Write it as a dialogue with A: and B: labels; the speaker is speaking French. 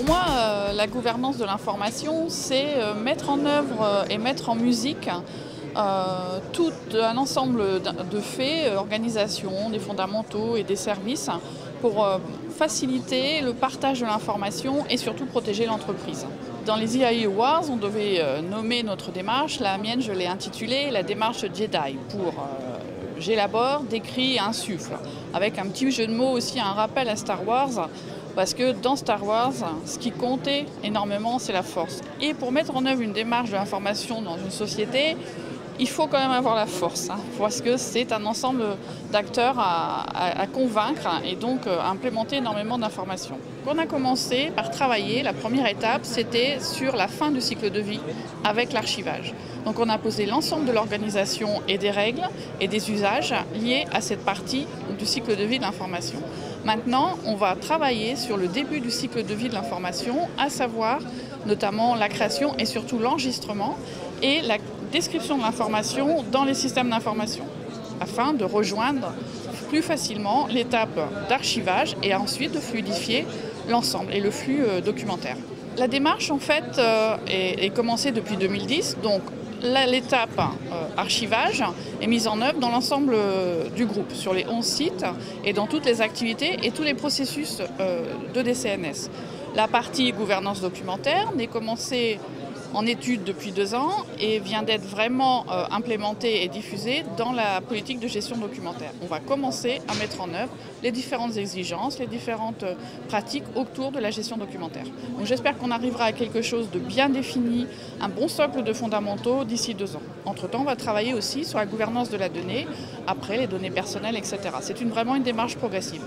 A: Pour moi, la gouvernance de l'information, c'est mettre en œuvre et mettre en musique tout un ensemble de faits, organisations, des fondamentaux et des services pour faciliter le partage de l'information et surtout protéger l'entreprise. Dans les EAI Awards, on devait nommer notre démarche. La mienne, je l'ai intitulée la démarche Jedi pour j'élabore, décris et insuffle. Avec un petit jeu de mots aussi, un rappel à Star Wars. Parce que dans Star Wars, ce qui comptait énormément, c'est la force. Et pour mettre en œuvre une démarche de l'information dans une société, il faut quand même avoir la force, parce que c'est un ensemble d'acteurs à convaincre et donc à implémenter énormément d'informations. On a commencé par travailler, la première étape, c'était sur la fin du cycle de vie avec l'archivage. Donc on a posé l'ensemble de l'organisation et des règles et des usages liés à cette partie du cycle de vie de l'information. Maintenant, on va travailler sur le début du cycle de vie de l'information, à savoir notamment la création et surtout l'enregistrement et la description de l'information dans les systèmes d'information, afin de rejoindre plus facilement l'étape d'archivage et ensuite de fluidifier l'ensemble et le flux documentaire. La démarche en fait est commencée depuis 2010, donc l'étape archivage est mise en œuvre dans l'ensemble du groupe, sur les 11 sites et dans toutes les activités et tous les processus de DCNS. La partie gouvernance documentaire n'est commencée en étude depuis 2 ans et vient d'être vraiment implémentée et diffusée dans la politique de gestion documentaire. On va commencer à mettre en œuvre les différentes exigences, les différentes pratiques autour de la gestion documentaire. Donc j'espère qu'on arrivera à quelque chose de bien défini, un bon socle de fondamentaux d'ici 2 ans. Entre-temps, on va travailler aussi sur la gouvernance de la donnée, après les données personnelles, etc. C'est vraiment une démarche progressive.